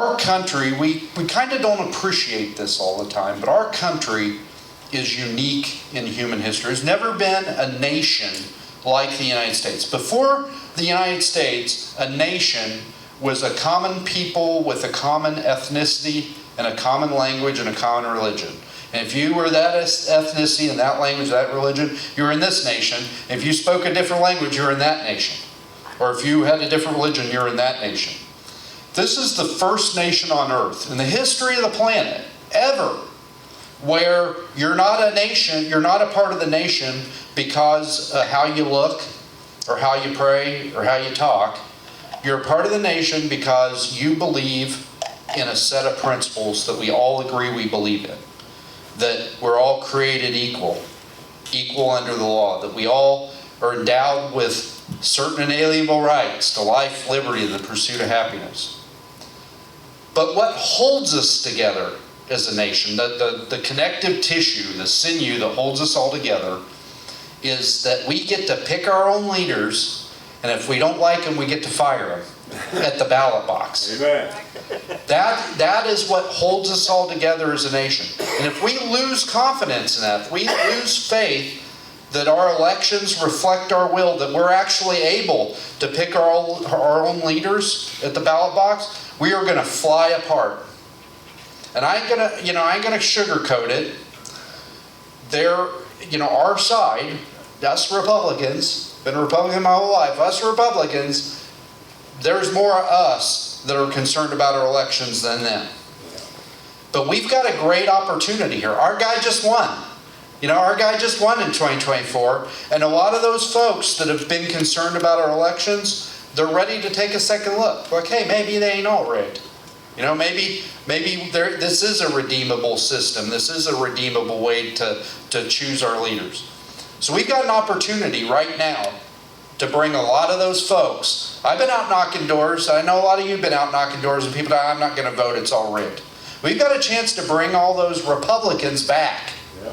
our country, we kind of don't appreciate this all the time, but our country is unique in human history. There's never been a nation like the United States. Before the United States, a nation was a common people with a common ethnicity and a common language and a common religion. And if you were that ethnicity and that language, that religion, you were in this nation. If you spoke a different language, you're in that nation. Or if you had a different religion, you're in that nation. This is the first nation on earth in the history of the planet ever where you're not a nation, you're not a part of the nation because how you look or how you pray or how you talk. You're a part of the nation because you believe in a set of principles that we all agree we believe in. That we're all created equal under the law, that we all are endowed with certain inalienable rights to life, liberty, and the pursuit of happiness. But what holds us together as a nation, the connective tissue, the sinew that holds us all together, is that we get to pick our own leaders, and if we don't like them, we get to fire them at the ballot box. Amen. That is what holds us all together as a nation. And if we lose confidence in that, if we lose faith that our elections reflect our will, that we're actually able to pick our own leaders at the ballot box, we are going to fly apart. And I ain't gonna sugarcoat it. Our side, us Republicans, been a Republican my whole life, us Republicans, there's more of us that are concerned about our elections than them. But we've got a great opportunity here. Our guy just won. Our guy just won in 2024, and a lot of those folks that have been concerned about our elections, they're ready to take a second look. Like, hey, maybe they ain't all rigged. Maybe this is a redeemable system. This is a redeemable way to choose our leaders. So we've got an opportunity right now to bring a lot of those folks. I've been out knocking doors. I know a lot of you have been out knocking doors, and people say, I'm not going to vote, it's all rigged. We've got a chance to bring all those Republicans back. Yeah.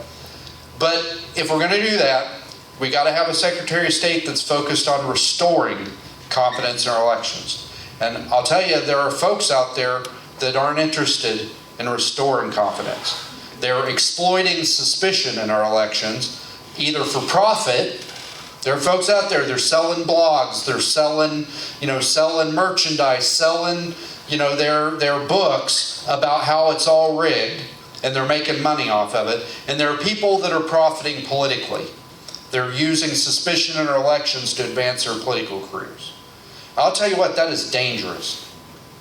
But if we're going to do that, we got to have a Secretary of State that's focused on restoring confidence in our elections. And I'll tell you, there are folks out there that aren't interested in restoring confidence. They're exploiting suspicion in our elections, either for profit. There are folks out there, they're selling blogs, they're selling merchandise, selling, their books about how it's all rigged, and they're making money off of it. And there are people that are profiting politically. They're using suspicion in our elections to advance their political careers. I'll tell you what, that is dangerous.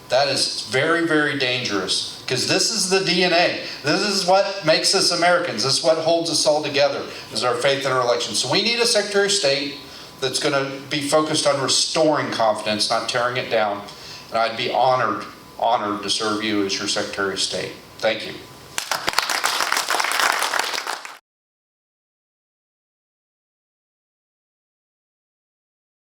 That is very, very dangerous, because this is the DNA. This is what makes us Americans. This is what holds us all together, is our faith in our elections. So we need a Secretary of State that's going to be focused on restoring confidence, not tearing it down. And I'd be honored to serve you as your Secretary of State. Thank you.